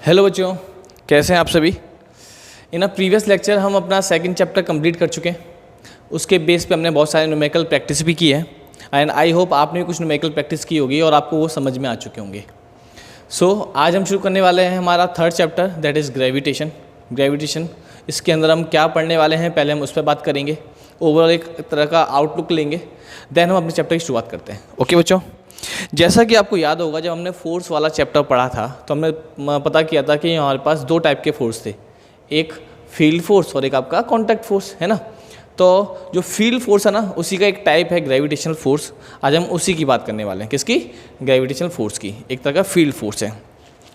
Hello बच्चों, कैसे हैं आप सभी। इन प्रीवियस लेक्चर हम अपना सेकंड चैप्टर कंप्लीट कर चुके हैं। उसके बेस पे हमने बहुत सारे न्यूमेरिकल प्रैक्टिस भी की है एंड आई होप आपने भी कुछ न्यूमेरिकल प्रैक्टिस की होगी और आपको वो समझ में आ चुके होंगे। आज हम शुरू करने वाले हैं हमारा third chapter, that is gravitation. इसके अंदर हम क्या पढ़ने वाले हैं, पहले हम उस पर बात करेंगे, ओवरऑल एक तरह का आउटलुक लेंगे, देन हम अपने चैप्टर की शुरुआत करते हैं। ओके बच्चों, जैसा कि आपको याद होगा जब हमने फोर्स वाला चैप्टर पढ़ा था तो हमने पता किया था कि हमारे पास दो टाइप के फोर्स थे, एक फील्ड फोर्स और एक आपका कॉन्टैक्ट फोर्स, है ना। तो जो फील्ड फोर्स है ना, उसी का एक टाइप है ग्रेविटेशनल फोर्स। आज हम उसी की बात करने वाले हैं। किसकी? ग्रेविटेशनल फोर्स की। एक तरह का फील्ड फोर्स है।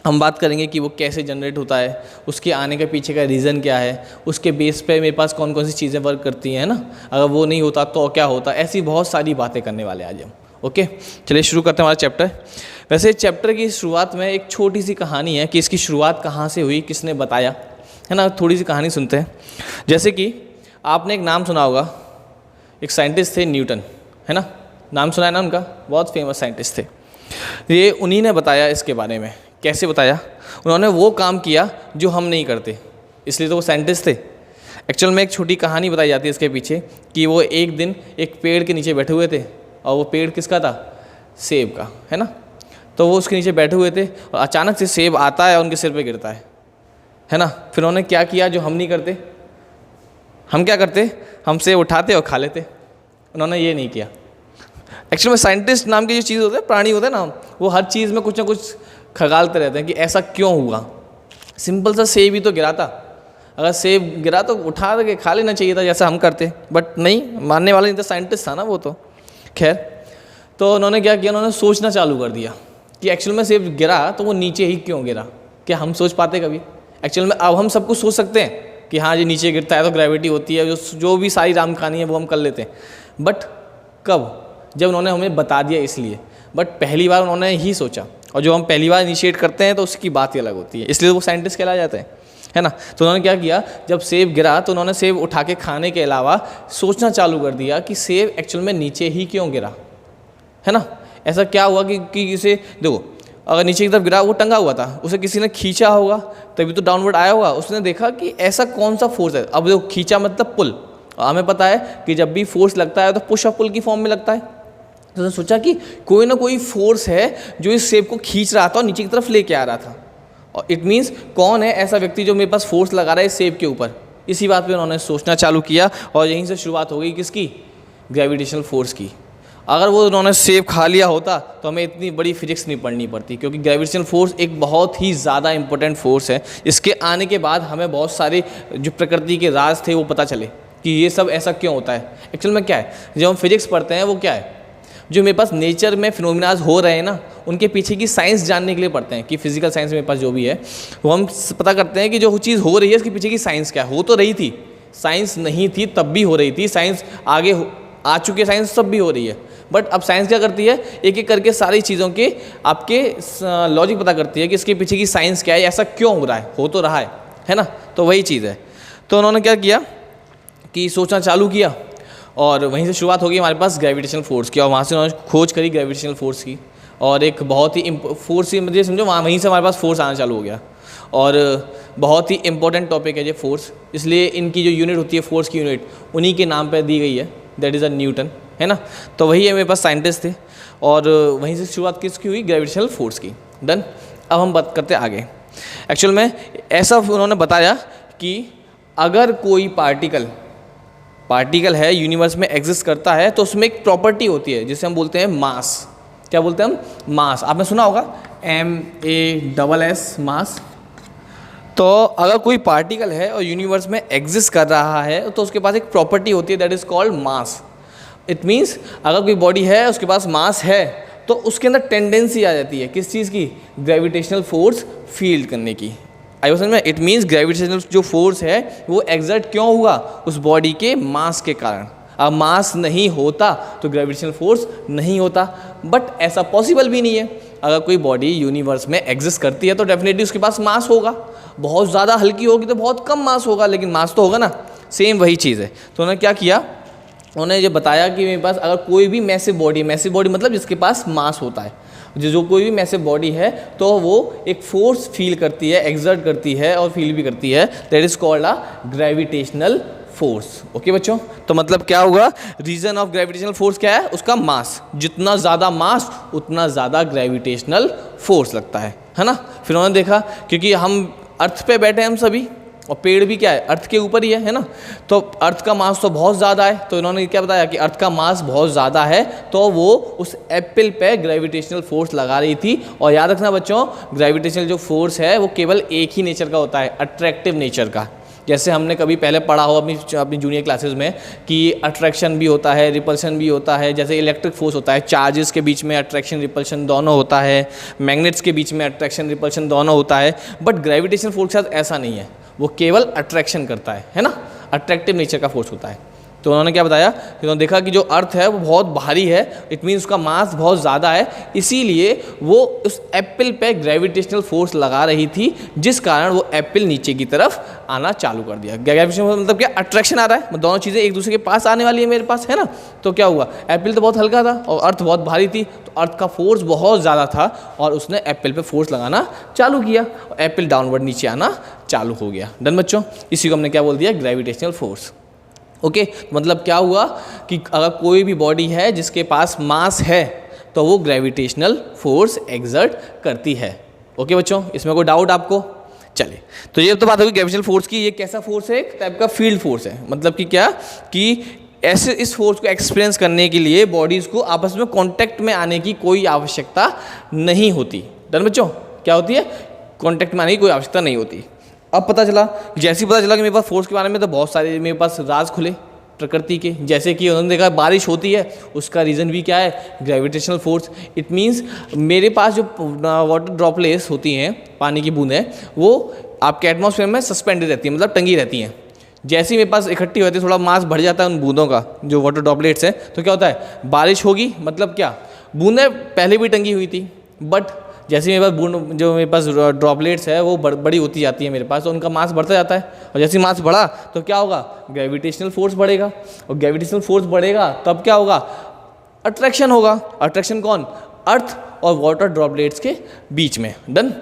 हम बात करेंगे कि वो कैसे जनरेट होता है, उसके आने के पीछे का रीज़न क्या है, उसके बेस पे मेरे पास कौन कौन सी चीज़ें वर्क करती हैं, है ना। अगर वो नहीं होता तो क्या होता, ऐसी बहुत सारी बातें करने वाले हैं आज हम। ओके, चलिए शुरू करते हैं हमारा चैप्टर। वैसे चैप्टर की शुरुआत में एक छोटी सी कहानी है कि इसकी शुरुआत कहाँ से हुई, किसने बताया, है ना। थोड़ी सी कहानी सुनते हैं। जैसे कि आपने एक नाम सुना होगा, एक साइंटिस्ट थे न्यूटन, है ना। नाम सुना है ना उनका, बहुत फेमस साइंटिस्ट थे ये। उन्हीं ने बताया इसके बारे में। कैसे बताया? उन्होंने वो काम किया जो हम नहीं करते, इसलिए तो वो साइंटिस्ट थे। एक्चुअल में एक छोटी कहानी बताई जाती है इसके पीछे कि वो एक दिन एक पेड़ के नीचे बैठे हुए थे और वो पेड़ किसका था? सेब का, है ना। तो वो उसके नीचे बैठे हुए थे और अचानक से सेब आता है और उनके सिर पे गिरता है ना। फिर उन्होंने क्या किया जो हम नहीं करते। हम क्या करते? हम सेब उठाते और खा लेते। उन्होंने ये नहीं किया। एक्चुअल में साइंटिस्ट नाम की जो चीज़ होते हैं, प्राणी होते हैं ना, वो हर चीज़ में कुछ ना कुछ खगालते रहते हैं कि ऐसा क्यों हुआ। सिंपल सा सेब ही तो गिरा था, अगर सेब गिरा तो उठा के खा लेना चाहिए था जैसा हम करते, बट नहीं, मानने वाला नहीं था, साइंटिस्ट था ना वो तो। खैर, तो उन्होंने क्या किया, उन्होंने सोचना चालू कर दिया कि एक्चुअल में सेब गिरा तो वो नीचे ही क्यों गिरा। क्या हम सोच पाते कभी? एक्चुअल में अब हम सब कुछ सोच सकते हैं कि हाँ, ये नीचे गिरता है तो ग्रेविटी होती है, जो भी सारी राम कहानी है वो हम कर लेते हैं। बट कब? जब उन्होंने हमें बता दिया इसलिए। बट पहली बार उन्होंने ही सोचा, और जो हम पहली बार इनिशिएट करते हैं तो उसकी बात ही अलग होती है, इसलिए वो साइंटिस्ट कहलाए जाते हैं, है ना। तो उन्होंने क्या किया, जब सेब गिरा तो उन्होंने सेब उठा के खाने के अलावा सोचना चालू कर दिया कि सेब एक्चुअल में नीचे ही क्यों गिरा, है ना। ऐसा क्या हुआ कि इसे देखो, अगर नीचे की तरफ गिरा, वो टंगा हुआ था, उसे किसी ने खींचा होगा तभी तो डाउनवर्ड आया होगा। उसने देखा कि ऐसा कौन सा फोर्स है। अब देखो, खींचा मतलब पुल, हमें पता है कि जब भी फोर्स लगता है तो पुश और पुल की फॉर्म में लगता है। तो उसने सोचा कि कोई ना कोई फोर्स है जो इस सेब को खींच रहा था और नीचे की तरफ लेके आ रहा था, और इट मीन्स कौन है ऐसा व्यक्ति जो मेरे पास फोर्स लगा रहा है इस सेब के ऊपर। इसी बात पे उन्होंने सोचना चालू किया और यहीं से शुरुआत हो गई किसकी? ग्रेविटेशनल फोर्स की। अगर वो उन्होंने सेब खा लिया होता तो हमें इतनी बड़ी फिजिक्स नहीं पढ़नी पड़ती, क्योंकि ग्रेविटेशनल फोर्स एक बहुत ही ज़्यादा इंपॉर्टेंट फोर्स है। इसके आने के बाद हमें बहुत सारे जो प्रकृति के राज थे वो पता चले कि ये सब ऐसा क्यों होता है। एक्चुअल में क्या है, जब हम फिजिक्स पढ़ते हैं वो क्या है, जो मेरे पास नेचर में फिनोमिनाज हो रहे हैं ना, उनके पीछे की साइंस जानने के लिए पढ़ते हैं। कि फिजिकल साइंस मेरे पास जो भी है वो हम पता करते हैं कि जो चीज़ हो रही है उसके पीछे की साइंस क्या है। हो तो रही थी, साइंस नहीं थी तब भी हो रही थी, साइंस आगे आ चुकी है, साइंस तब भी हो रही है। बट अब साइंस क्या करती है, एक एक करके सारी चीज़ों के आपके लॉजिक पता करती है कि इसके पीछे की साइंस क्या है, ऐसा क्यों हो रहा है, हो तो रहा है ना। तो वही चीज़ है। तो उन्होंने क्या किया कि सोचना चालू किया और वहीं से शुरुआत हो गई हमारे पास ग्रेविटेशनल फोर्स की, और वहाँ से उन्होंने खोज करी ग्रेविटेशनल फोर्स की। और एक बहुत ही फोर्स ही मुझे समझो, वहीं से हमारे पास फोर्स आना चालू हो गया। और बहुत ही इंपॉर्टेंट टॉपिक है ये फोर्स, इसलिए इनकी जो यूनिट होती है फोर्स की यूनिट उन्हीं के नाम पर दी गई है, दैट इज़ अ न्यूटन, है ना। तो वही है, मेरे पास साइंटिस्ट थे और वहीं से शुरुआत किसकी हुई? ग्रेविटेशनल फोर्स की। डन। अब हम बात करते हैं आगे। एक्चुअल में ऐसा उन्होंने बताया कि अगर कोई पार्टिकल है, यूनिवर्स में एग्जिस्ट करता है, तो उसमें एक प्रॉपर्टी होती है जिसे हम बोलते हैं मास। क्या बोलते हैं हम? मास। आपने सुना होगा MASS, मास। तो अगर कोई पार्टिकल है और यूनिवर्स में एग्जिस्ट कर रहा है तो उसके पास एक प्रॉपर्टी होती है, that is called mass. It means अगर कोई बॉडी है, उसके पास मास है, तो उसके अंदर टेंडेंसी आ जाती है किस चीज़ की? ग्रेविटेशनल फोर्स फील करने की। आई समझ में? इट मीन्स ग्रेविटेशनल जो फोर्स है वो एग्जर्ट क्यों हुआ? उस बॉडी के मास के कारण। अब मास नहीं होता तो ग्रेविटेशनल फोर्स नहीं होता। बट ऐसा पॉसिबल भी नहीं है। अगर कोई बॉडी यूनिवर्स में एग्जिस्ट करती है तो डेफिनेटली उसके पास मास होगा। बहुत ज़्यादा हल्की होगी तो बहुत कम मास होगा, लेकिन मास तो होगा ना। सेम वही चीज़ है। तो उन्होंने क्या किया, उन्होंने ये बताया कि मेरे पास अगर कोई भी मैसिव बॉडी मतलब जिसके पास मास होता है, जो कोई भी मैसिव बॉडी है तो वो एक फोर्स फील करती है, एक्सर्ट करती है और फील भी करती है, that is called a gravitational force. Okay बच्चों, तो मतलब क्या होगा, रीजन ऑफ ग्रेविटेशनल फोर्स क्या है, उसका मास, जितना ज़्यादा मास उतना ज़्यादा ग्रेविटेशनल फोर्स लगता है ना। फिर उन्होंने देखा क्योंकि हम अर्थ पे बैठे हैं हम सभी, और पेड़ भी क्या है, अर्थ के ऊपर ही है ना, तो अर्थ का मास तो बहुत ज़्यादा है, तो इन्होंने क्या बताया कि अर्थ का मास बहुत ज़्यादा है तो वो उस एप्पल पे ग्रेविटेशनल फोर्स लगा रही थी। और याद रखना बच्चों, ग्रेविटेशनल जो फोर्स है वो केवल एक ही नेचर का होता है, अट्रैक्टिव नेचर का। जैसे हमने कभी पहले पढ़ा हो अपनी जूनियर क्लासेस में कि अट्रैक्शन भी होता है, रिपल्शन भी होता है। जैसे इलेक्ट्रिक फोर्स होता है, चार्जेस के बीच में अट्रैक्शन रिपल्शन दोनों होता है, मैग्नेट्स के बीच में अट्रैक्शन रिपल्शन दोनों होता है, बट ग्रेविटेशनल फोर्स के साथ ऐसा नहीं है, वो केवल अट्रैक्शन करता है ना, अट्रैक्टिव नेचर का फोर्स होता है। तो उन्होंने क्या बताया कि उन्होंने देखा कि जो अर्थ है वो बहुत भारी है, इट मीन्स उसका मास बहुत ज़्यादा है, इसीलिए वो उस एप्पल पे ग्रेविटेशनल फोर्स लगा रही थी, जिस कारण वो एप्पल नीचे की तरफ आना चालू कर दिया। ग्रेविटेशनल मतलब क्या, अट्रैक्शन आ रहा है, दोनों चीज़ें एक दूसरे के पास आने वाली है मेरे पास, है ना। तो क्या हुआ, एप्पल तो बहुत हल्का था और अर्थ बहुत भारी थी, तो अर्थ का फोर्स बहुत ज़्यादा था और उसने एप्पल पे फोर्स लगाना चालू किया और एप्पल डाउनवर्ड नीचे आना चालू हो गया। डन बच्चों, इसी को हमने क्या बोल दिया, ग्रेविटेशनल फोर्स। ओके, मतलब क्या हुआ कि अगर कोई भी बॉडी है जिसके पास मास है तो वो ग्रेविटेशनल फोर्स एक्सर्ट करती है। ओके बच्चों, इसमें कोई डाउट आपको? चलिए, तो ये तो बात होगी ग्रेविटेशनल फोर्स की। ये कैसा फोर्स है, एक टाइप का फील्ड फोर्स है। मतलब कि क्या, कि ऐसे इस फोर्स को एक्सपीरियंस करने के लिए बॉडीज़ को आपस में कांटेक्ट में आने की कोई आवश्यकता नहीं होती। डन बच्चों, क्या होती है, कांटेक्ट में आने की कोई आवश्यकता नहीं होती। अब पता चला, जैसे ही पता चला कि मेरे पास फोर्स के बारे में, तो बहुत सारे मेरे पास राज खुले प्रकृति के। जैसे कि उन्होंने देखा बारिश होती है, उसका रीज़न भी क्या है, ग्रेविटेशनल फोर्स। इट मीन्स मेरे पास जो वाटर ड्रॉपलेट्स होती हैं, पानी की बूंदें, वो आपके एटमॉस्फेयर में सस्पेंडेड रहती हैं, मतलब टंगी रहती हैं। जैसे ही मेरे पास इकट्ठी होती है, थोड़ा मास बढ़ जाता है उन बूंदों का, जो वाटर ड्रॉपलेट्स हैं, तो क्या होता है, बारिश होगी। मतलब क्या, बूंदें पहले भी टंगी हुई थी, बट जैसे मेरे पास बूंद, जो मेरे पास ड्रॉपलेट्स है वो बड़ी होती जाती है मेरे पास, तो उनका मास बढ़ता जाता है। और जैसे मास बढ़ा तो क्या होगा, ग्रेविटेशनल फोर्स बढ़ेगा, और ग्रेविटेशनल फोर्स बढ़ेगा तब क्या होगा, अट्रैक्शन होगा। अट्रैक्शन कौन, अर्थ और वाटर ड्रॉपलेट्स के बीच में। डन।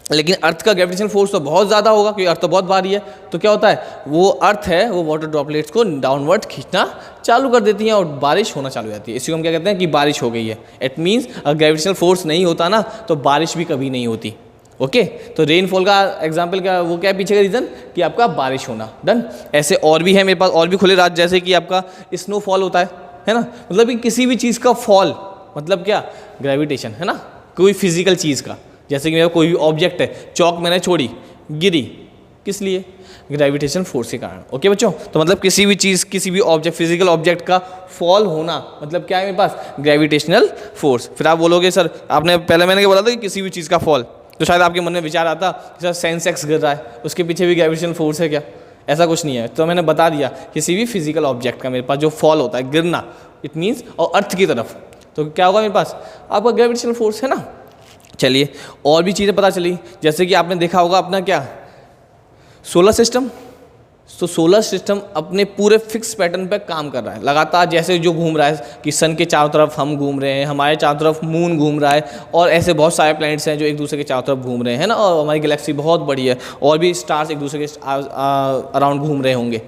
लेकिन अर्थ का ग्रेविटेशनल फोर्स तो बहुत ज़्यादा होगा क्योंकि अर्थ तो बहुत भारी है, तो क्या होता है, वो अर्थ है वो वाटर ड्रॉपलेट्स को डाउनवर्ड खींचना चालू कर देती हैं और बारिश होना चालू हो जाती है। इसी को हम क्या कहते हैं कि बारिश हो गई है। इट मीन्स अगर ग्रेविटेशनल फोर्स नहीं होता ना तो बारिश भी कभी नहीं होती। ओके, तो रेनफॉल का एग्जाम्पल क्या, वो क्या है पीछे का रीज़न, कि आपका बारिश होना। डन। ऐसे और भी है मेरे पास, और भी खुले राज, जैसे कि आपका स्नोफॉल होता है ना, मतलब कि किसी भी चीज़ का फॉल, मतलब क्या, ग्रेविटेशन, है ना, कोई फिजिकल चीज़ का। जैसे कि मेरा कोई भी ऑब्जेक्ट है, चौक मैंने छोड़ी, गिरी, किस लिए, ग्रेविटेशन फोर्स के कारण। ओके बच्चों, तो मतलब किसी भी चीज़, किसी भी ऑब्जेक्ट, फिजिकल ऑब्जेक्ट का फॉल होना, मतलब क्या है मेरे पास, ग्रेविटेशनल फोर्स। फिर आप बोलोगे सर आपने पहले मैंने क्या बोला था कि किसी भी चीज़ का फॉल, तो शायद आपके मन में विचार आता कि सर सेंसेक्स गिर रहा है, उसके पीछे भी ग्रेविटेशनल फोर्स है क्या? ऐसा कुछ नहीं है। तो मैंने बता दिया, किसी भी फिजिकल ऑब्जेक्ट का मेरे पास जो फॉल होता है, गिरना, इट मीन्स, और अर्थ की तरफ, तो क्या होगा मेरे पास, आपका ग्रेविटेशनल फोर्स है ना। चलिए, और भी चीज़ें पता चली, जैसे कि आपने देखा होगा अपना क्या, सोलर सिस्टम। तो सोलर सिस्टम अपने पूरे फिक्स पैटर्न पे काम कर रहा है लगातार, जैसे जो घूम रहा है कि सन के चारों तरफ हम घूम रहे हैं, हमारे चारों तरफ मून घूम रहा है, और ऐसे बहुत सारे प्लैनेट्स हैं जो एक दूसरे के चारों तरफ घूम रहे हैं ना, और हमारी गैलेक्सी बहुत बड़ी है, और भी स्टार्स एक दूसरे के अराउंड घूम रहे होंगे।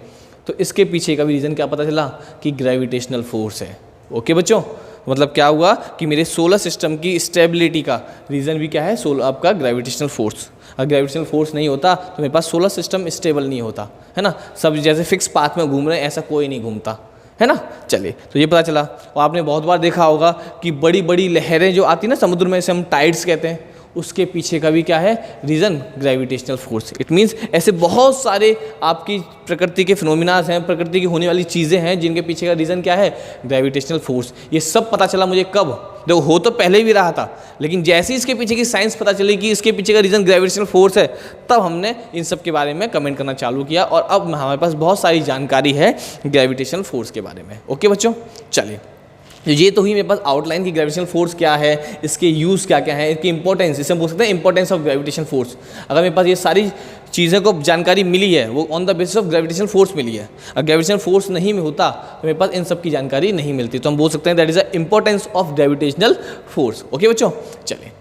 तो इसके पीछे का भी रीज़न क्या पता चला, कि ग्रेविटेशनल फोर्स है। ओके बच्चों, मतलब क्या हुआ कि मेरे सोलर सिस्टम की स्टेबिलिटी का रीज़न भी क्या है, आपका ग्रेविटेशनल फोर्स। अगर ग्रेविटेशनल फोर्स नहीं होता तो मेरे पास सोलर सिस्टम स्टेबल नहीं होता, है ना। सब जैसे फिक्स पाथ में घूम रहे हैं, ऐसा कोई नहीं घूमता, है ना। चलिए, तो ये पता चला। और आपने बहुत बार देखा होगा कि बड़ी बड़ी लहरें जो आती ना समुद्र में, जैसे हम टाइड्स कहते हैं, उसके पीछे का भी क्या है reason, gravitational force. It means ऐसे बहुत सारे आपकी प्रकृति के फिनोमिनाज हैं, प्रकृति की होने वाली चीज़ें हैं, जिनके पीछे का रीज़न क्या है, ग्रेविटेशनल फोर्स। ये सब पता चला मुझे कब, देखो हो तो पहले भी रहा था, लेकिन जैसे ही इसके पीछे की साइंस पता चली कि इसके पीछे का रीज़न ग्रेविटेशनल फोर्स है, तब हमने इन सब के बारे में कमेंट करना चालू किया, और अब हमारे पास बहुत सारी जानकारी है ग्रेविटेशनल फोर्स के बारे में। ओके बच्चों, चलिए, ये तो हुई मेरे पास आउटलाइन की ग्रेविटेशनल फोर्स क्या है, इसके यूज़ क्या क्या है, इसकी इंपॉर्टेंस, इसे हम बोल सकते हैं इंपॉर्टेंस ऑफ ग्रेविटेशनल फोर्स। अगर मेरे पास ये सारी चीज़ों को जानकारी मिली है वो on the basis of gravitational force मिली है। अगर ग्रेविटेशनल फोर्स नहीं में होता तो मेरे पास इन सब की जानकारी नहीं मिलती। तो हम बोल सकते हैं that is the importance of gravitational force. Okay बच्चों, चलिए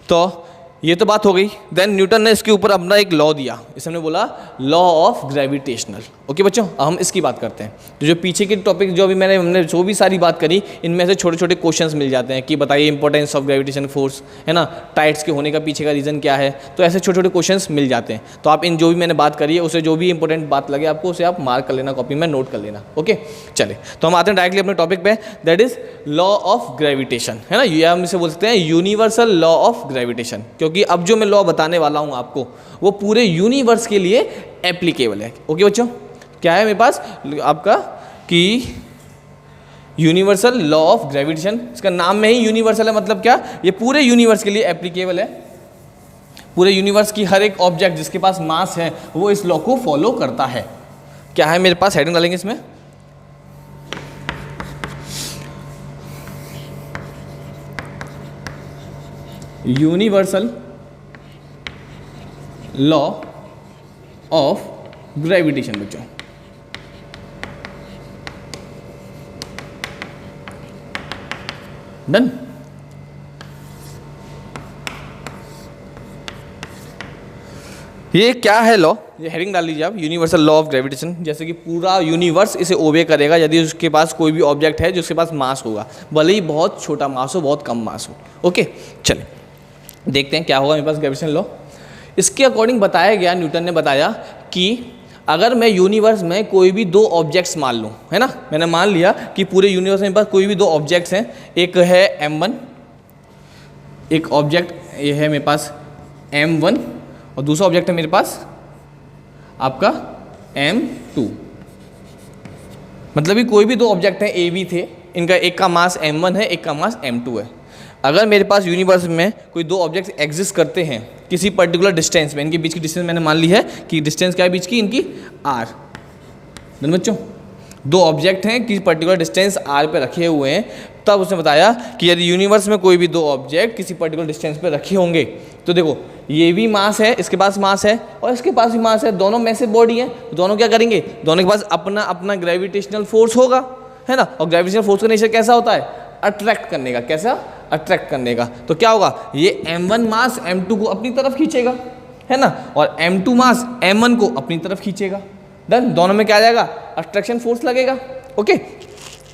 तो ये तो बात हो गई। देन न्यूटन ने इसके ऊपर अपना एक लॉ दिया, इसे हमने बोला लॉ ऑफ ग्रेविटेशनल। ओके बच्चों, अब हम इसकी बात करते हैं। तो जो पीछे के टॉपिक जो भी हमने जो भी सारी बात करी, इनमें से छोटे छोटे क्वेश्चंस मिल जाते हैं कि बताइए इंपॉर्टेंस ऑफ ग्रेविटेशन फोर्स, है ना, टाइड्स के होने का पीछे का रीज़न क्या है। तो ऐसे छोटे छोटे क्वेश्चंस मिल जाते हैं। तो आप इन जो भी मैंने बात करी है उसे जो भी इंपॉर्टेंट बात लगे आपको उसे आप मार्क कर लेना, कॉपी में नोट कर लेना। ओके चले, तो हम आते हैं डायरेक्टली अपने टॉपिक पे, that is law of gravitation, है ना। ये हम इसे बोल सकते हैं यूनिवर्सल लॉ ऑफ ग्रेविटेशन, क्योंकि अब जो मैं लॉ बताने वाला हूं आपको वो पूरे यूनिवर्स के लिए एप्लीकेबल है। ओके बच्चों, क्या है मेरे पास आपका कि यूनिवर्सल लॉ ऑफ ग्रेविटेशन, इसका नाम में ही यूनिवर्सल है, मतलब क्या, ये पूरे यूनिवर्स के लिए एप्लीकेबल है। पूरे यूनिवर्स की हर एक ऑब्जेक्ट जिसके पास मास है वो इस लॉ को फॉलो करता है। क्या है मेरे पास, हेडिंग डालेंगे इसमें, यूनिवर्सल लॉ ऑफ ग्रेविटेशन। बच्चों डन। ये क्या है लॉ, ये हेडिंग डाल लीजिए आप, यूनिवर्सल लॉ ऑफ ग्रेविटेशन। जैसे कि पूरा यूनिवर्स इसे ओबे करेगा यदि उसके पास कोई भी ऑब्जेक्ट है जिसके पास मास होगा, भले ही बहुत छोटा मास हो, बहुत कम मास हो। ओके चलिए देखते हैं क्या होगा मेरे पास ग्रेविटेशन लॉ। इसके अकॉर्डिंग बताया गया, न्यूटन ने बताया कि अगर मैं यूनिवर्स में कोई भी दो ऑब्जेक्ट्स मान लूँ, है ना, मैंने मान लिया कि पूरे यूनिवर्स में मेरे पास कोई भी दो ऑब्जेक्ट्स हैं, एक है m1, एक ऑब्जेक्ट ये है मेरे पास m1 और दूसरा ऑब्जेक्ट है मेरे पास आपका m2। मतलब कि कोई भी दो ऑब्जेक्ट हैं a b थे, इनका एक का मास m1 है, एक का मास m2 है। अगर मेरे पास यूनिवर्स में कोई दो ऑब्जेक्ट्स एग्जिस्ट करते हैं किसी पर्टिकुलर डिस्टेंस में, इनके बीच की डिस्टेंस मैंने मान ली है कि डिस्टेंस क्या है बीच की, इनकी r। डन बच्चों, दो ऑब्जेक्ट हैं किसी पर्टिकुलर डिस्टेंस r पे रखे हुए हैं, तब उसने बताया कि यदि यूनिवर्स में कोई भी दो ऑब्जेक्ट किसी पर्टिकुलर डिस्टेंस पे रखे होंगे, तो देखो ये भी मास है, इसके पास मास है और इसके पास भी मास है, दोनों मैसिव बॉडी है, तो दोनों क्या करेंगे, दोनों के पास अपना अपना ग्रेविटेशनल फोर्स होगा, है ना। और ग्रेविटेशनल फोर्स का नेचर कैसा होता है, अट्रैक्ट करने का। कैसा, अट्रैक्ट करने का। तो क्या होगा, ये m1 मास m2 को अपनी तरफ खींचेगा, है ना, और m2 मास m1 को अपनी तरफ खींचेगा। डन, दोनों में क्या आ जाएगा, अट्रैक्शन फोर्स लगेगा। ओके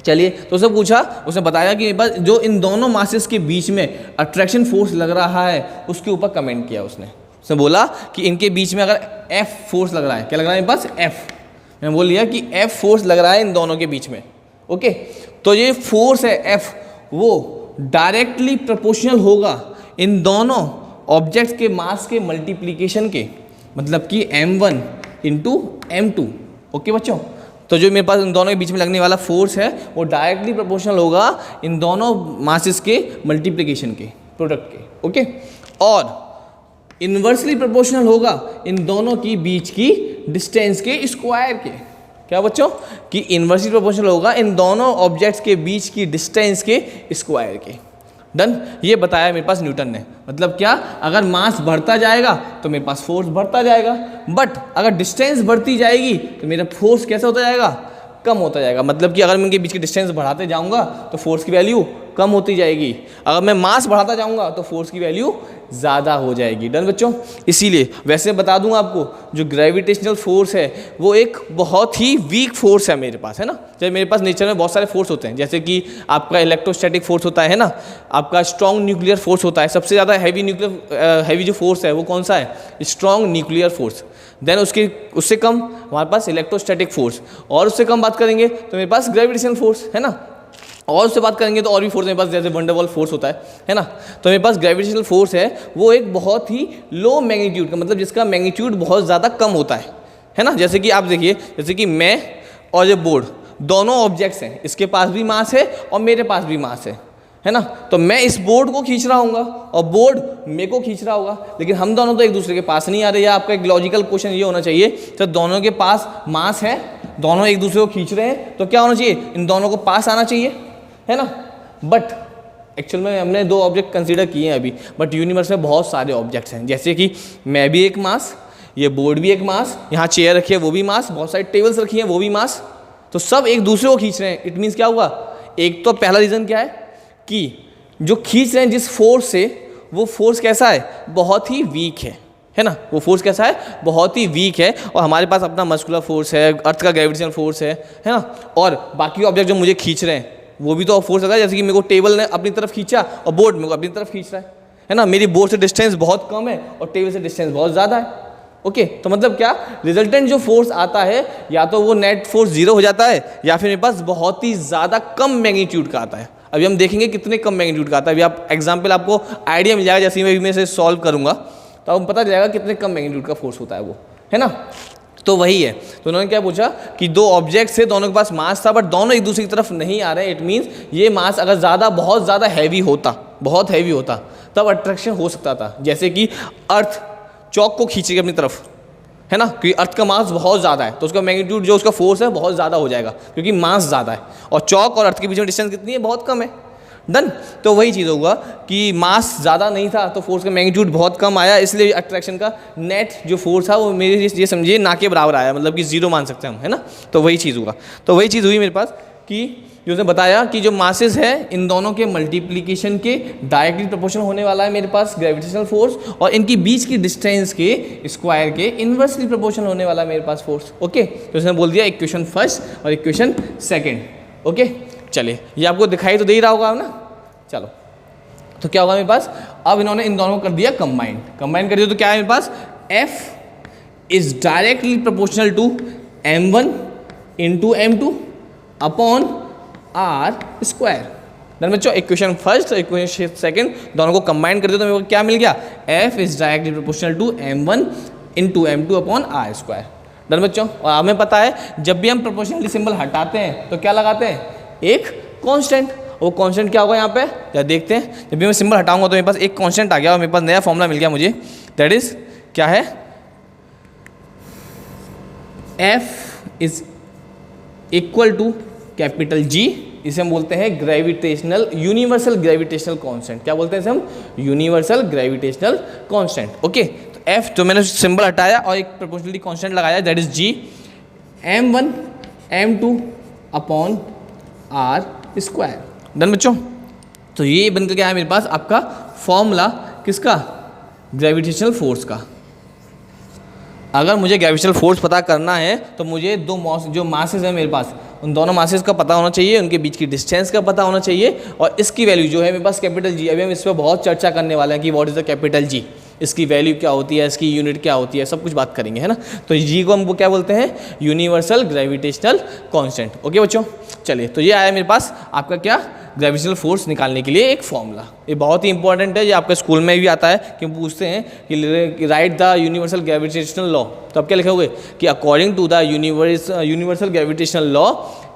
चलिए, तो उसने पूछा, उसने बताया कि बस जो इन दोनों मासेस के बीच में अट्रैक्शन फोर्स लग रहा है उसके ऊपर कमेंट किया उसने बोला कि इनके बीच में अगर F फोर्स लग रहा है, क्या लग रहा है मेरे पास, F। मैंने बोल लिया कि F फोर्स लग रहा है इन दोनों के बीच में। ओके, तो ये फोर्स है F, वो डायरेक्टली प्रोपोर्शनल होगा इन दोनों ऑब्जेक्ट्स के मास के मल्टीप्लिकेशन के, मतलब कि m1 इंटू m2। ओके बच्चों, तो जो मेरे पास इन दोनों के बीच में लगने वाला फोर्स है वो डायरेक्टली प्रोपोर्शनल होगा इन दोनों मासेस के मल्टीप्लिकेशन के, प्रोडक्ट के। ओके, और इन्वर्सली प्रोपोर्शनल होगा इन दोनों की बीच की डिस्टेंस के स्क्वायर के। क्या बच्चों, कि इन्वर्सली प्रोपोर्शनल होगा इन दोनों ऑब्जेक्ट्स के बीच की डिस्टेंस के स्क्वायर के। डन, ये बताया मेरे पास न्यूटन ने। मतलब क्या, अगर मास बढ़ता जाएगा तो मेरे पास फोर्स बढ़ता जाएगा, बट अगर डिस्टेंस बढ़ती जाएगी तो मेरा फोर्स कैसा होता जाएगा, कम होता जाएगा। मतलब कि अगर मैं इनके बीच की डिस्टेंस बढ़ाते जाऊंगा तो फोर्स की वैल्यू कम होती जाएगी, अगर मैं मास बढ़ाता जाऊंगा तो फोर्स की वैल्यू ज़्यादा हो जाएगी। डन बच्चों, इसीलिए वैसे बता दूं आपको, जो ग्रेविटेशनल फोर्स है वो एक बहुत ही वीक फोर्स है मेरे पास, है ना। जैसे मेरे पास नेचर में बहुत सारे फोर्स होते हैं, जैसे कि आपका इलेक्ट्रोस्टैटिक फोर्स होता है ना, आपका स्ट्रॉन्ग न्यूक्लियर फोर्स होता है। सबसे ज़्यादा हैवी जो फोर्स है वो कौन सा है, स्ट्रॉन्ग न्यूक्लियर फोर्स। देन उससे कम हमारे पास इलेक्ट्रोस्टैटिक फोर्स, और उससे कम बात करेंगे तो मेरे पास ग्रेविटेशनल फोर्स, है ना। और उससे बात करेंगे तो और भी फोर्स मेरे पास, जैसे वंडरवॉल फोर्स होता है ना। तो मेरे पास ग्रेविटेशनल फोर्स है वो एक बहुत ही लो मैग्नीट्यूड का, मतलब जिसका मैग्नीट्यूड बहुत ज़्यादा कम होता है ना। जैसे कि आप देखिए, जैसे कि मैं और ये बोर्ड दोनों ऑब्जेक्ट्स हैं, इसके पास भी मास है और मेरे पास भी मास है ना। तो मैं इस बोर्ड को खींच रहा हूँगा और बोर्ड मेरे को खींच रहा होगा, लेकिन हम दोनों तो एक दूसरे के पास नहीं आ रहे। या आपका एक लॉजिकल क्वेश्चन ये होना चाहिए, तो दोनों के पास मास है, दोनों एक दूसरे को खींच रहे हैं, तो क्या होना चाहिए, इन दोनों को पास आना चाहिए, है ना। बट एक्चुअल में हमने दो ऑब्जेक्ट कंसीडर किए हैं अभी, बट यूनिवर्स में बहुत सारे ऑब्जेक्ट्स हैं। जैसे कि मैं भी एक मास, ये बोर्ड भी एक मास, यहाँ चेयर रखी है वो भी मास, बहुत सारी टेबल्स रखी हैं वो भी मास, तो सब एक दूसरे को खींच रहे हैं। इट मीन्स क्या हुआ, एक तो पहला रीज़न क्या है कि जो खींच रहे हैं जिस फोर्स से, वो फोर्स कैसा है, बहुत ही वीक है ना, वो फोर्स कैसा है, बहुत ही वीक है। और हमारे पास अपना मस्कुलर फोर्स है, अर्थ का ग्रेविटेशनल फोर्स है ना, और बाकी ऑब्जेक्ट जो मुझे खींच रहे हैं वो भी तो फोर्स लगा है। जैसे कि मेरे को टेबल ने अपनी तरफ खींचा और बोर्ड मेरे को अपनी तरफ खींच रहा है ना, मेरी बोर्ड से डिस्टेंस बहुत कम है और टेबल से डिस्टेंस बहुत ज़्यादा है। ओके, तो मतलब क्या, रिजल्टेंट जो फोर्स आता है या तो वो नेट फोर्स 0 हो जाता है या फिर मेरे पास बहुत ही ज़्यादा कम मैग्नीट्यूड का आता है। अभी हम देखेंगे कितने कम मैग्नीट्यूड का आता है। अभी आप एग्जाम्पल आपको आइडिया मिल जाएगा, जैसे मैं इसे सॉल्व करूँगा तो आपको पता चलेगा कितने कम मैग्नीट्यूड का फोर्स होता है वो, है ना। तो वही है, तो उन्होंने क्या पूछा कि दो ऑब्जेक्ट्स है, दोनों के पास मास था बट दोनों एक दूसरे की तरफ नहीं आ रहे हैं। इट मीन्स ये मास अगर ज़्यादा, बहुत ज़्यादा हैवी होता, बहुत हैवी होता, तब अट्रैक्शन हो सकता था। जैसे कि अर्थ चौक को खींचेगी अपनी तरफ, है ना, क्योंकि अर्थ का मास बहुत ज़्यादा है तो उसका मैग्नीट्यूड जो उसका फोर्स है बहुत ज़्यादा हो जाएगा क्योंकि मास ज़्यादा है। और चौक और अर्थ के बीच में डिस्टेंस कितनी है, बहुत कम है। डन। तो वही चीज़ होगा कि मास ज़्यादा नहीं था तो फोर्स का मैग्नीट्यूड बहुत कम आया, इसलिए अट्रैक्शन का नेट जो फोर्स था वो मेरे ये समझिए ना के बराबर आया, मतलब कि 0 मान सकते हैं हम, है ना। तो वही चीज़ हुआ, तो वही चीज़ हुई मेरे पास कि जो उसने बताया कि जो मासेस है इन दोनों के मल्टीप्लिकेशन के डायरेक्टली प्रोपोर्शनल होने वाला है मेरे पास ग्रेविटेशनल फोर्स, और इनकी बीच की डिस्टेंस के स्क्वायर के इन्वर्सली प्रोपोर्शनल होने वाला है मेरे पास फोर्स। ओके, तो उसने बोल दिया इक्वेशन फर्स्ट और इक्वेशन सेकेंड। ओके, चलिए ये आपको दिखाई तो दे ही रहा होगा ना। चलो, तो क्या होगा मेरे पास, अब इन्होंने इन दोनों को कर दिया कंबाइन कर दिया, तो क्या है मेरे पास, F is directly proportional to m1 into m2 upon r square. Then बच्चों इक्वेशन फर्स्ट और इक्वेशन सेकेंड दोनों को कंबाइन कर दिया तो मेरे को क्या मिल गया, F is directly proportional to m1 into m2 upon r square. Done बच्चों, और हमें पता है जब भी हम प्रोपोर्शनलिटी सिंबल हटाते हैं तो क्या लगाते हैं, एक कांस्टेंट। वो कांस्टेंट क्या होगा यहाँ पे, या देखते हैं, जब भी मैं सिंबल हटाऊंगा तो मेरे पास एक कांस्टेंट आ गया और मेरे पास नया फॉर्मूला मिल गया मुझे, दैट इज क्या है, F is equal to capital G, इसे हम बोलते हैं ग्रेविटेशनल, यूनिवर्सल ग्रेविटेशनल कांस्टेंट। क्या बोलते हैं इसे हम, यूनिवर्सल ग्रेविटेशनल कांस्टेंट। ओके, तो F जो मैंने सिंबल हटाया और एक प्रोपोर्शनलिटी कांस्टेंट लगाया that is G, m1 m2 upon r square. Done बच्चों, तो ये बनकर क्या है मेरे पास आपका फॉर्मूला किसका, ग्रेविटेशनल फोर्स का। अगर मुझे ग्रेविटेशनल फोर्स पता करना है तो मुझे जो मासेस है मेरे पास उन दोनों मासेस का पता होना चाहिए, उनके बीच की डिस्टेंस का पता होना चाहिए, और इसकी वैल्यू जो है मेरे पास कैपिटल G। अभी हम इस पर बहुत चर्चा करने वाले हैं कि what is the capital G, इसकी वैल्यू क्या होती है, इसकी यूनिट क्या होती है, सब कुछ बात करेंगे, है ना। तो G को हम क्या बोलते हैं, यूनिवर्सल ग्रेविटेशनल कांस्टेंट। ओके बच्चों, चलिए, तो ये आया मेरे पास आपका क्या, ग्रेविटेशनल फोर्स निकालने के लिए एक फॉर्मूला। ये बहुत ही इंपॉर्टेंट है, ये आपके स्कूल में भी आता है कि पूछते हैं कि write the universal gravitational law, तो आप क्या लिखोगे कि according to the universal gravitational law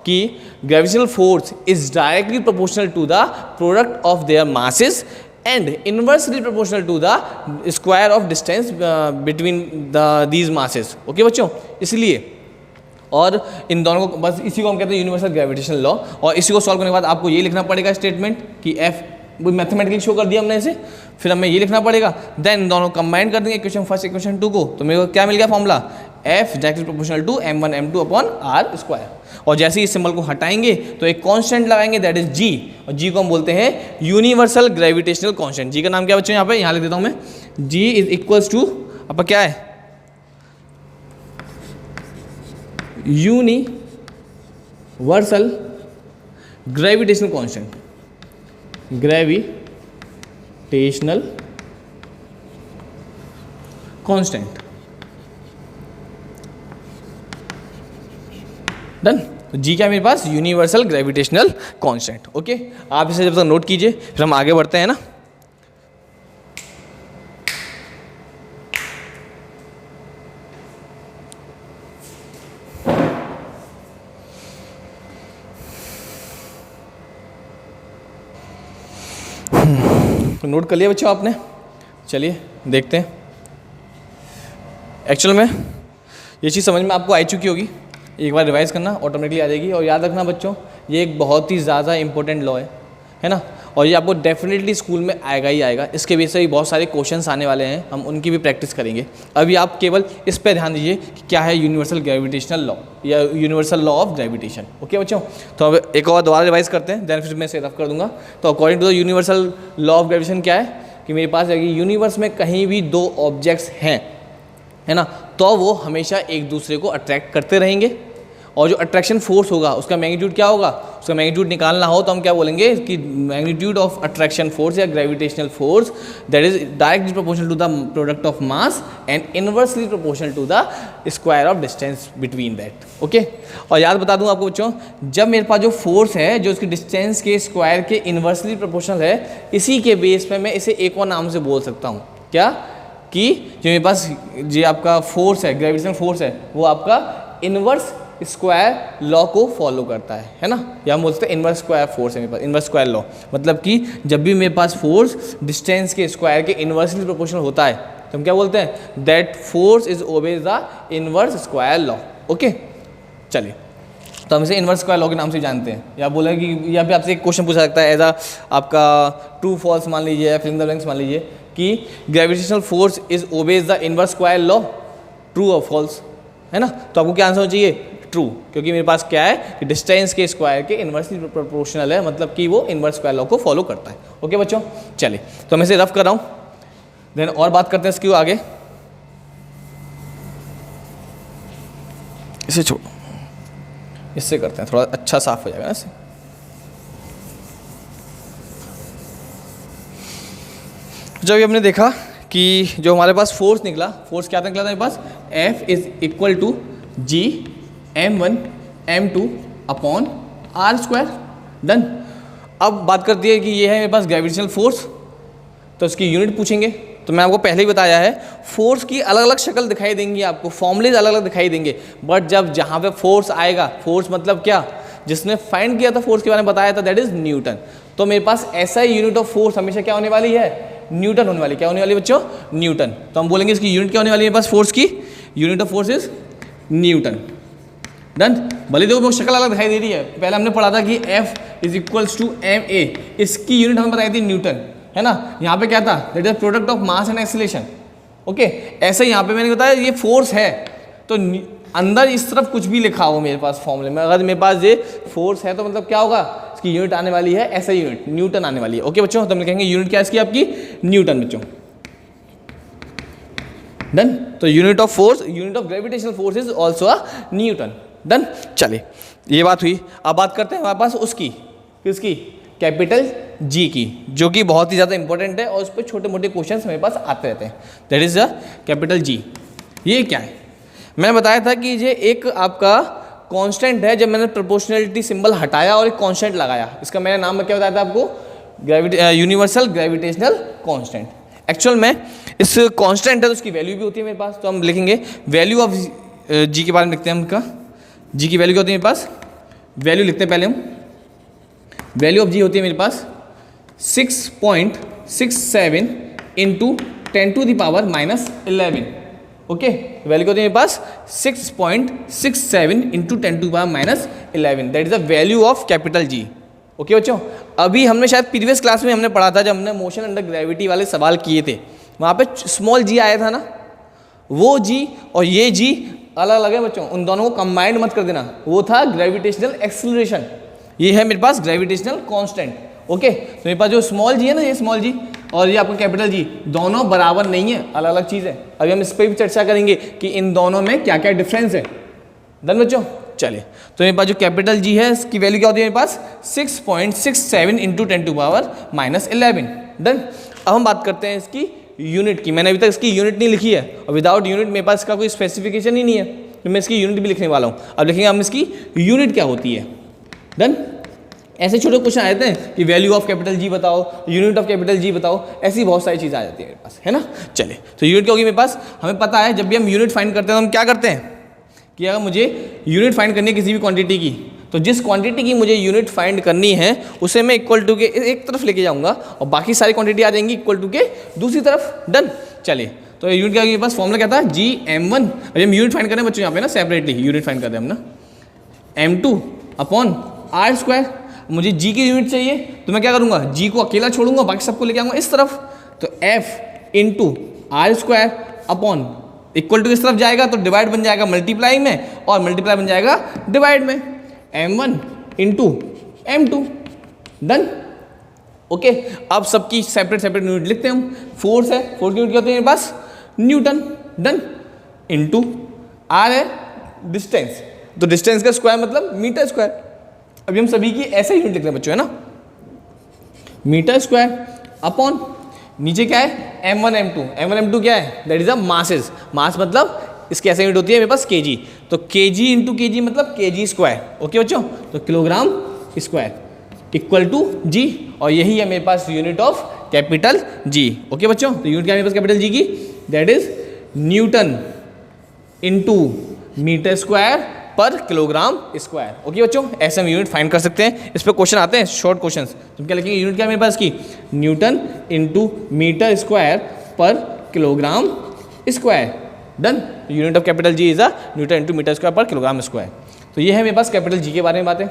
कि gravitational force is directly proportional to the product of their masses and inversely proportional to the square of distance between these masses. Okay बच्चों, इसलिए और इन दोनों को बस इसी को हम कहते हैं यूनिवर्सल ग्रेविटेशनल लॉ, और इसी को सॉल्व करने के बाद आपको ये लिखना पड़ेगा स्टेटमेंट कि F वो मैथमेटिकली शो कर दिया हमने इसे, फिर हमें ये लिखना पड़ेगा, देन दोनों कंबाइन कर देंगे इक्वेशन फर्स्ट इक्वेशन 2 को, तो मेरे को क्या मिल गया formula, F directly proportional to m1 m2 upon r square. और जैसे ही इस सिंबल को हटाएंगे तो एक कांस्टेंट लगाएंगे दैट इज G, और G को हम बोलते हैं यूनिवर्सल ग्रेविटेशनल कांस्टेंट। G का नाम क्या बच्चों, यहाँ पे यहाँ लिख देता हूँ मैं, G इज इक्वल्स टू आपका क्या है, universal gravitational constant, gravitational constant. Done. तो जी क्या मेरे पास, यूनिवर्सल ग्रेविटेशनल कांस्टेंट। ओके, आप इसे जब तक नोट कीजिए फिर हम आगे बढ़ते हैं ना। नोट कर लिया बच्चों आपने, चलिए देखते हैं। एक्चुअल में ये चीज़ समझ में आपको आ चुकी होगी, एक बार रिवाइज करना ऑटोमेटिकली आ जाएगी। और याद रखना बच्चों, ये एक बहुत ही ज़्यादा इंपॉर्टेंट लॉ है ना, और ये आपको डेफिनेटली स्कूल में आएगा ही आएगा। इसके बेस से भी बहुत सारे क्वेश्चंस आने वाले हैं, हम उनकी भी प्रैक्टिस करेंगे। अभी आप केवल इस पर ध्यान दीजिए कि क्या है यूनिवर्सल ग्रेविटेशनल लॉ या universal law of gravitation. Okay बच्चों, तो अब एक और दोबारा रिवाइज करते हैं, देन फिर मैं इसे रफ कर दूंगा। तो according to the universal law of gravitation क्या है कि मेरे पास यूनिवर्स में कहीं भी दो ऑब्जेक्ट्स हैं, है ना, तो वो हमेशा एक दूसरे को अट्रैक्ट करते रहेंगे। और जो अट्रैक्शन फोर्स होगा उसका मैग्नीट्यूड क्या होगा, उसका मैग्नीट्यूड निकालना हो तो हम क्या बोलेंगे कि मैग्नीट्यूड ऑफ अट्रैक्शन फोर्स या gravitational force that is directly proportional to the product of mass and inversely proportional to the square of distance between that. Okay, और याद बता दूं आपको बच्चों, जब मेरे पास जो फोर्स है जो उसकी डिस्टेंस के स्क्वायर के इनवर्सली प्रोपोर्शनल है, इसी के बेस पे मैं इसे एक और नाम से बोल सकता हूँ, क्या कि जो मेरे पास जो आपका फोर्स है, ग्रेविटेशनल फोर्स है, वो आपका इनवर्स स्क्वायर लॉ को फॉलो करता है ना, या हम बोलते हैं इनवर्स स्क्वायर फोर्स है मेरे पास, इनवर्स स्क्वायर लॉ। मतलब कि जब भी मेरे पास फोर्स डिस्टेंस के स्क्वायर के इनवर्सली प्रोपोर्शनल होता है तो हम क्या बोलते हैं, that force is obeys the inverse square law. Okay, चलिए, तो हम इसे इनवर्स स्क्वायर लॉ के नाम से जानते हैं। या बोला कि या फिर आपसे एक क्वेश्चन पूछा सकता है एज आ आपका ट्रू फॉल्स मान लीजिए या फिर इन द ब्लैंक्स मान लीजिए कि gravitational force is obeys the inverse square law, true और फॉल्स, है ना। तो आपको क्या आंसर होना चाहिए, ट्रू, क्योंकि मेरे पास क्या है कि डिस्टेंस के स्क्वायर के इनवर्सली प्रोपोर्शनल है, मतलब कि वो इनवर्स स्क्वायर लॉ को फॉलो करता है। ओके बच्चों, चलिए, तो मैं इसे रफ कर रहा हूँ, देन और बात करते हैं इसके आगे। इसे छोड़ो, इससे करते हैं, थोड़ा अच्छा साफ हो जाएगा ना इससे। जब भी हमने देखा कि जो हमारे पास फोर्स निकला, फोर्स क्या निकला था मेरे पास, F is equal to G m1 m2 upon r square, done. अब बात करती है कि ये है मेरे पास ग्रेविटेशनल फोर्स, तो इसकी यूनिट पूछेंगे। तो मैं आपको पहले ही बताया है, फोर्स की अलग अलग शक्ल दिखाई देंगी आपको, फॉर्मूलेज अलग अलग दिखाई देंगे, बट जब जहाँ पे फोर्स आएगा, फोर्स मतलब क्या, जिसने फाइंड किया था फोर्स के बारे में बताया था, दैट इज न्यूटन। तो मेरे पास ऐसा ही यूनिट ऑफ फोर्स हमेशा क्या होने वाली है, न्यूटन होने वाली। क्या होने वाली बच्चों, न्यूटन। तो हम बोलेंगे इसकी यूनिट क्या होने वाली है मेरे पास, फोर्स की unit of force is Newton, done. भले देखो वो शक्ल अलग दिखाई दे रही है, पहले हमने पढ़ा था कि F is equals to ma, इसकी यूनिट हमें बताई थी न्यूटन, है ना। यहाँ पे क्या था, that is product of mass and acceleration. Okay, ऐसे यहाँ पे मैंने बताया ये फोर्स है, तो अंदर इस तरफ कुछ भी लिखा हो मेरे पास फॉर्मूले में, अगर मेरे पास ये फोर्स है तो मतलब क्या होगा, इसकी यूनिट आने वाली है, ऐसा यूनिट न्यूटन आने वाली है। ओके बच्चों, तो हम लिखेंगे यूनिट क्या इसकी आपकी, न्यूटन बच्चों, डन। तो unit of force, unit of gravitational force is also a Newton, done. चलिए, ये बात हुई। अब बात करते हैं हमारे पास उसकी, किसकी, कैपिटल जी की, जो कि बहुत ही ज़्यादा इंपॉर्टेंट है और उस पर छोटे मोटे क्वेश्चंस हमारे पास आते रहते हैं। That is the capital G. ये क्या है, मैंने बताया था कि ये एक आपका कांस्टेंट है। जब मैंने प्रोपोर्शनलिटी सिंबल हटाया और एक कांस्टेंट लगाया, इसका मैंने नाम क्या बताया था आपको, यूनिवर्सल ग्रेविटेशनल कांस्टेंट। एक्चुअल में इस कांस्टेंट है तो उसकी वैल्यू भी होती है मेरे पास, तो हम लिखेंगे वैल्यू ऑफ जी के बारे में लिखते हैं। हम इनका जी की वैल्यू क्या होती है मेरे पास, वैल्यू लिखते हैं पहले हम, वैल्यू ऑफ जी होती है मेरे पास 6.67 into 10 to the power -11। Okay, value क्या होती है मेरे पास 6.67 into 10 to the power -11, that is the value of capital G. Okay बच्चों, अभी हमने शायद प्रीवियस क्लास में हमने पढ़ा था, जब हमने मोशन अंडर ग्रेविटी वाले सवाल किए थे, वहाँ पे स्मॉल जी आया था ना, वो जी और ये जी अलग अलग है बच्चों, उन दोनों को कंबाइंड मत कर देना, वो था ग्रेविटेशनल एक्सीलरेशन, ये है मेरे पास ग्रेविटेशनल कांस्टेंट। ओके, तो मेरे पास जो स्मॉल जी है ना, ये स्मॉल जी और ये आपका कैपिटल जी, दोनों बराबर नहीं है, अलग अलग चीज़ है। अभी हम इस पर भी चर्चा करेंगे कि इन दोनों में क्या क्या डिफरेंस है, डन बच्चों। चलिए, तो मेरे पास जो कैपिटल जी है इसकी वैल्यू क्या होती है मेरे पास 6.67 इंटू 10 टू पावर -11, डन। अब हम बात करते हैं इसकी यूनिट की। मैंने अभी तक इसकी यूनिट नहीं लिखी है और विदाउट यूनिट मेरे पास इसका कोई स्पेसिफिकेशन ही नहीं है, तो मैं इसकी यूनिट भी लिखने वाला हूँ। अब लिखेंगे हम इसकी यूनिट क्या होती है, डन। ऐसे छोटे क्वेश्चन आ जाते हैं कि वैल्यू ऑफ कैपिटल जी बताओ, यूनिट ऑफ कैपिटल जी बताओ, ऐसी बहुत सारी चीज़ें आ जाती है मेरे पास, है ना। चलिए, तो यूनिट क्या होगी मेरे पास, हमें पता है जब भी हम यूनिट फाइंड करते हैं तो हम क्या करते हैं कि अगर मुझे यूनिट फाइंड करनी है किसी भी क्वांटिटी की, तो जिस क्वांटिटी की मुझे यूनिट फाइंड करनी है उसे मैं इक्वल टू के एक तरफ लेके जाऊंगा और बाकी सारी क्वांटिटी आ जाएंगी इक्वल टू के दूसरी तरफ, डन। चलिए, तो यूनिट क्या होगी मेरे पास, फॉर्मूला क्या था, जी m1, अभी हम यूनिट फाइंड करें बच्चों यहाँ पे ना, सेपरेटली यूनिट फाइंड करते हैं हम ना, m2 अपॉन r स्क्वायर। मुझे जी की यूनिट चाहिए तो मैं क्या करूँगा, जी को अकेला छोड़ूंगा, बाकी सबको लेके आऊँगा इस तरफ। तो F into R square upon equal to इस तरफ जाएगा तो डिवाइड बन जाएगा मल्टीप्लाई में, और मल्टीप्लाई बन जाएगा डिवाइड में, m1 into m2। Done. Okay, अब सबकी सेपरेट सेपरेट यूनिट लिखते हैं हम। फोर्स है, फोर्स की यूनिट क्या होती है मेरे पास, न्यूटन। डन। इंटू आर है डिस्टेंस, तो डिस्टेंस का स्क्वायर मतलब मीटर स्क्वायर। अभी हम सभी की ऐसे ही यूनिट लिख रहे हैं बच्चों, है ना, मीटर स्क्वायर अपॉन नीचे क्या है m1 m2। m1 m2 क्या है, that is a masses. Mass मतलब इसकी ऐसे यूनिट होती है मेरे पास kg, तो kg इंटू kg मतलब kg स्क्वायर। ओके बच्चों, तो kilogram square equal to g, और यही है मेरे पास unit of capital G। Okay बच्चों, तो यूनिट क्या है मेरे पास कैपिटल G की, that is newton into metre square पर किलोग्राम स्क्वायर। ओके बच्चों, ऐसे हम यूनिट फाइंड कर सकते हैं। इस पर क्वेश्चन आते हैं, शॉर्ट क्वेश्चन। तो क्या लिखेंगे, यूनिट क्या है मेरे पास की, न्यूटन इंटू मीटर स्क्वायर पर kilogram square. Done. Unit of capital G is a newton into metre square पर किलोग्राम स्क्वायर। तो ये है मेरे पास कैपिटल जी के बारे में बातें।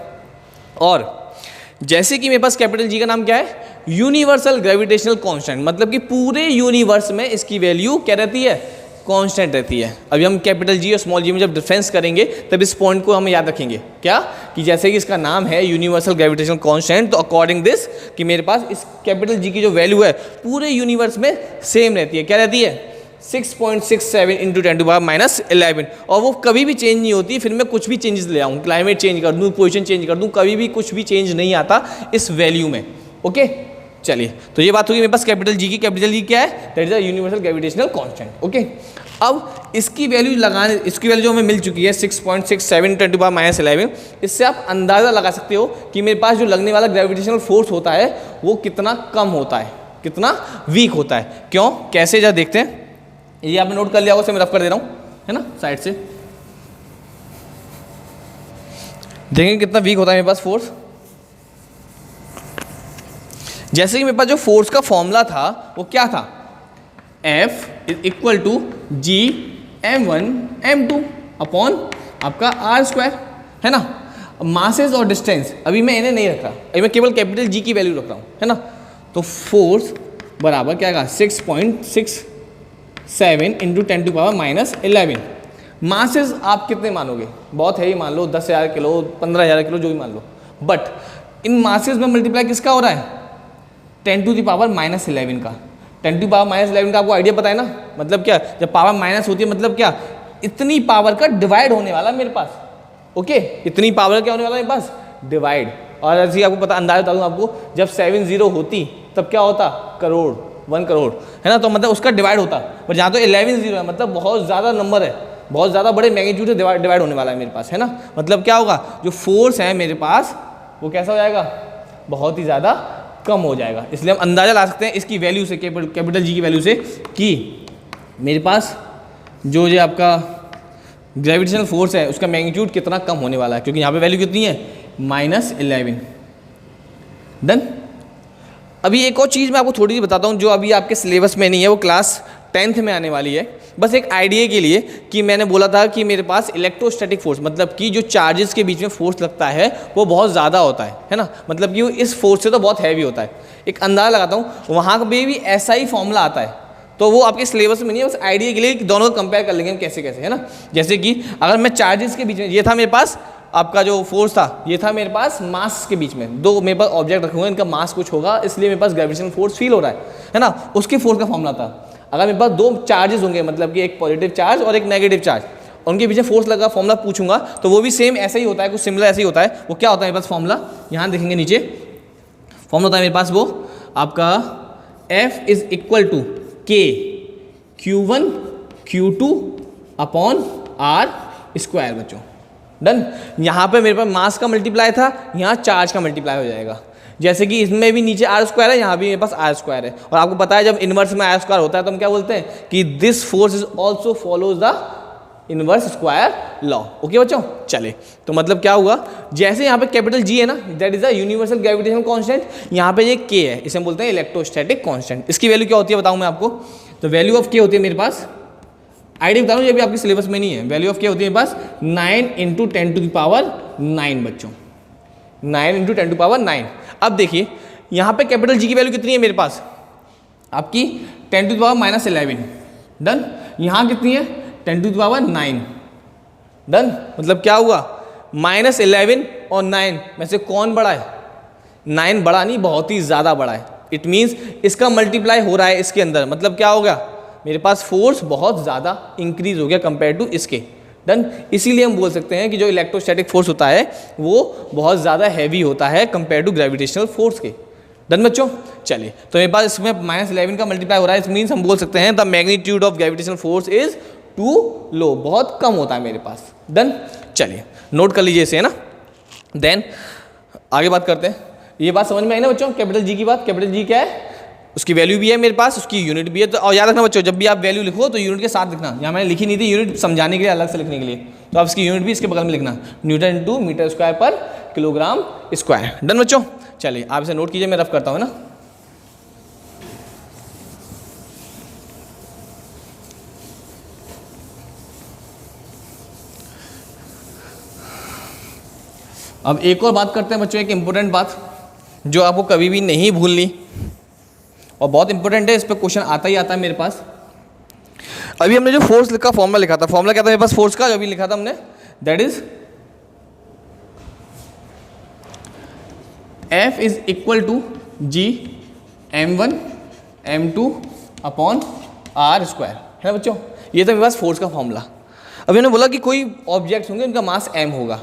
और जैसे कि मेरे पास कैपिटल जी का नाम क्या है, यूनिवर्सल ग्रेविटेशनल कांस्टेंट, मतलब कि पूरे यूनिवर्स में इसकी वैल्यू क्या रहती है, कांस्टेंट रहती है। अभी हम कैपिटल जी और स्मॉल जी में जब डिफरेंस करेंगे तब इस पॉइंट को हम याद रखेंगे, क्या कि जैसे कि इसका नाम है यूनिवर्सल ग्रेविटेशनल कांस्टेंट, तो अकॉर्डिंग दिस कि मेरे पास इस कैपिटल जी की जो वैल्यू है पूरे यूनिवर्स में सेम रहती है। क्या रहती है, 6.67 इंटू 10⁻11, और वो कभी भी चेंज नहीं होती। फिर मैं कुछ भी चेंजेस ले आऊँ, क्लाइमेट चेंज कर दूँ, पोजीशन चेंज कर दूँ, कभी भी कुछ भी चेंज नहीं आता इस वैल्यू में। ओके, चलिए, तो ये बात होगी मेरे पास कैपिटल जी की। कैपिटल जी क्या है, that is a universal gravitational constant. Okay, अब इसकी वैल्यू लगाने, इसकी वैल्यू जो हमें मिल चुकी है 6.67 10⁻11, इससे आप अंदाज़ा लगा सकते हो कि मेरे पास जो लगने वाला ग्रेविटेशनल फोर्स होता है वो कितना कम होता है, कितना वीक होता है। क्यों, कैसे, जरा देखते हैं। ये आपने नोट कर लिया होगा, मैं रफ कर दे रहा हूँ, है ना, साइड से देखेंगे कितना वीक होता है मेरे पास फोर्स। जैसे कि मेरे पास जो फोर्स का फॉर्मूला था वो क्या था, F is equal to G m1 m2 upon आपका r स्क्वायर, है ना। मासेस और डिस्टेंस अभी मैं इन्हें नहीं रख रहा, अभी मैं केवल कैपिटल G की वैल्यू रख रहा हूँ, है ना। तो फोर्स बराबर क्या आएगा, 6.67 इंटू 10⁻11। मासेस आप कितने मानोगे, बहुत है ही, मान लो 10,000 किलो, 15,000 किलो, जो भी मान लो। बट इन मासेस में मल्टीप्लाई किसका हो रहा है, 10⁻11 का। 10⁻11 का आपको आइडिया पता है ना, मतलब क्या, जब पावर माइनस होती है मतलब क्या, इतनी पावर का डिवाइड होने वाला मेरे पास। ओके, इतनी पावर क्या होने वाला मेरे पास, डिवाइड। और ऐसे आपको पता, अंदाजा बता दूँ आपको, जब 70 होती तब क्या होता, करोड़, 1 करोड़, है ना। तो मतलब उसका डिवाइड होता, पर जहाँ तो 11 0 है, मतलब बहुत ज़्यादा नंबर है, बहुत ज़्यादा बड़े मैग्नीट्यूड से डिवाइड होने वाला है मेरे पास, है ना। मतलब क्या होगा, जो फोर्स है मेरे पास वो कैसा हो जाएगा, बहुत ही ज़्यादा कम हो जाएगा। इसलिए हम अंदाजा ला सकते हैं इसकी वैल्यू से, कैपिटल जी की वैल्यू से, कि मेरे पास जो ये आपका ग्रेविटेशनल फोर्स है उसका मैग्नीट्यूड कितना कम होने वाला है, क्योंकि यहाँ पे वैल्यू कितनी है, -11। डन। अभी एक और चीज़ मैं आपको थोड़ी सी बताता हूँ जो अभी आपके सिलेबस में नहीं है, वो क्लास 10th में आने वाली है। बस एक आइडिया के लिए कि मैंने बोला था कि मेरे पास इलेक्ट्रोस्टैटिक फोर्स, मतलब कि जो चार्जेस के बीच में फोर्स लगता है वो बहुत ज़्यादा होता है ना, मतलब कि वो इस फोर्स से तो बहुत हैवी होता है। एक अंदाज़ा लगाता हूँ, वहाँ पे भी ऐसा ही फॉर्मूला आता है, तो वो आपके सिलेबस में नहीं है, बस आइडिया के लिए कि दोनों को कंपेयर कर लेंगे हम कैसे कैसे, है ना। जैसे कि अगर मैं चार्जेस के बीच में, ये था मेरे पास आपका जो फोर्स था, ये था मेरे पास मास के बीच में, दो मेरे पास ऑब्जेक्ट रखे हुए हैं, इनका मास कुछ होगा, इसलिए मेरे पास ग्रेविटेशनल फोर्स फील हो रहा है ना। उसके फोर्स का फॉर्मूला था, अगर मेरे पास दो चार्जेस होंगे, मतलब कि एक पॉजिटिव चार्ज और एक नेगेटिव चार्ज, उनके पीछे फोर्स लगा फॉर्मूला पूछूंगा तो वो भी सेम ऐसा ही होता है, कुछ सिमिलर ऐसा ही होता है। वो क्या होता है मेरे पास फॉर्मूला, यहाँ देखेंगे नीचे फॉर्मूला होता है मेरे पास, वो आपका F is equal to K Q1 Q2 upon R square. बच्चों डन। यहाँ पे मेरे पास मास का मल्टीप्लाई था, यहाँ चार्ज का मल्टीप्लाई हो जाएगा। जैसे कि इसमें भी नीचे R स्क्वायर है, यहाँ भी मेरे पास R स्क्वायर है, और आपको पता है जब इनवर्स में R स्क्वायर होता है तो हम क्या बोलते हैं कि this force is also follows the inverse square law. Okay बच्चों, चले, तो मतलब क्या हुआ, जैसे यहाँ पे कैपिटल G है ना, that is the universal gravitational constant, यहाँ पे ये K है, इसे हम बोलते हैं इलेक्ट्रोस्टैटिक कांस्टेंट। इसकी वैल्यू क्या होती है बताऊँ मैं आपको, तो वैल्यू ऑफ K होती है मेरे पास, आइडिया बता रहा हूँ, ये भी आपके सिलेबस में नहीं है। वैल्यू ऑफ K होती है मेरे पास 9 × 10⁻9 बच्चों, 9 इंटू 10 टू पावर 9। अब देखिए यहाँ पे कैपिटल जी की वैल्यू कितनी है मेरे पास, आपकी 10 टू पावर -11। डन। यहाँ कितनी है 10 टू पावर 9। डन। मतलब क्या हुआ, -11 और 9 में से कौन बड़ा है, 9 बड़ा नहीं, बहुत ही ज़्यादा बड़ा है। इट मीन्स इसका मल्टीप्लाई हो रहा है इसके अंदर, मतलब क्या होगा, मेरे पास फोर्स बहुत ज़्यादा इंक्रीज हो गया कंपेयर टू इसके। डन। इसीलिए हम बोल सकते हैं कि जो इलेक्ट्रोस्टैटिक फोर्स होता है वो बहुत ज़्यादा हैवी होता है कंपेयर टू ग्रेविटेशनल फोर्स के। डन बच्चों। चलिए, तो मेरे पास इसमें -11 का मल्टीप्लाई हो रहा है, इस मीन्स हम बोल सकते हैं the magnitude of gravitational force is too low, बहुत कम होता है मेरे पास। डन। चलिए नोट कर लीजिए इसे, है ना। देन आगे बात करते हैं। ये बात समझ में आई ना बच्चों, कैपिटल जी की बात। कैपिटल जी क्या है, उसकी वैल्यू भी है मेरे पास, उसकी यूनिट भी है। तो और याद रखना बच्चों, जब भी आप वैल्यू लिखो तो यूनिट के साथ लिखना। यहाँ मैंने लिखी नहीं थी यूनिट, समझाने के लिए अलग से लिखने के लिए, तो आप इसकी यूनिट भी इसके बगल में लिखना, न्यूटन इंटू मीटर स्क्वायर पर किलोग्राम स्क्वायर। डन बच्चों। चलिए आप इसे नोट कीजिए, मैं रफ करता हूँ ना। अब एक और बात करते हैं बच्चों, एक इंपॉर्टेंट बात जो आपको कभी भी नहीं भूलनी और बहुत इंपॉर्टेंट है, इस पर क्वेश्चन आता ही आता है मेरे पास। अभी हमने जो फोर्स का फॉर्मूला लिखा था, फॉर्मूला क्या था मेरे पास फोर्स का, जो अभी लिखा था हमने, that is F is equal to G m1 m2 upon r square, है ना बच्चों। ये था मेरे पास फोर्स का फॉर्मूला। अभी हमने बोला कि कोई ऑब्जेक्ट होंगे उनका मास m होगा।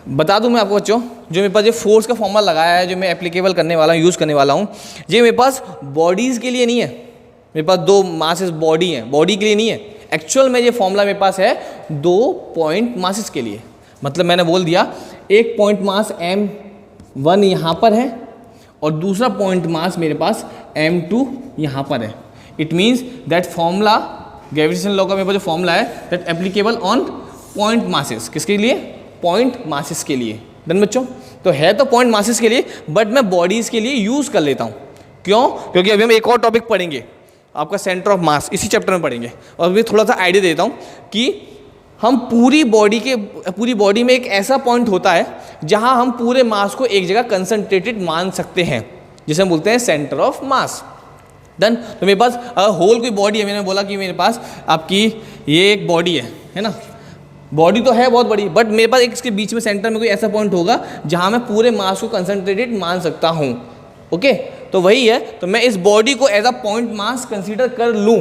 बता दूं मैं आपको बच्चों, जो मेरे पास ये फोर्स का फॉर्मूला लगाया है, जो मैं एप्लीकेबल करने वाला हूँ, यूज़ करने वाला हूँ, ये मेरे पास बॉडीज़ के लिए नहीं है। मेरे पास 2 मासेस बॉडी हैं, बॉडी के लिए नहीं है। एक्चुअल में ये फॉर्मूला मेरे पास है 2 पॉइंट मासेस के लिए। मतलब मैंने बोल दिया एक पॉइंट मास m1 यहाँ पर है और दूसरा पॉइंट मास मेरे पास m2 यहाँ पर है। It means that formula, gravitation law का मेरे पास जो फॉर्मूला है, that applicable on point masses. किसके लिए, पॉइंट मासेस के लिए। डन बच्चों। तो है तो पॉइंट मासेस के लिए, बट मैं बॉडीज़ के लिए यूज़ कर लेता हूँ। क्यों, क्योंकि अभी हम एक और टॉपिक पढ़ेंगे, आपका सेंटर ऑफ मास, इसी चैप्टर में पढ़ेंगे। और अभी थोड़ा सा आइडिया देता हूँ कि हम पूरी बॉडी में एक ऐसा पॉइंट होता है जहाँ हम पूरे मास को एक जगह कंसंट्रेटेड मान सकते हैं, जिसे हम बोलते हैं सेंटर ऑफ मास। डन। तो मेरे पास होल कोई बॉडी है, मैंने बोला कि मेरे पास आपकी ये एक बॉडी है ना, बॉडी तो है बहुत बड़ी, बट मेरे पास एक इसके बीच में सेंटर में कोई ऐसा पॉइंट होगा जहां मैं पूरे मास को कंसंट्रेटेड मान सकता हूं। ओके, तो वही है। तो मैं इस बॉडी को as a point mass consider कर लूं,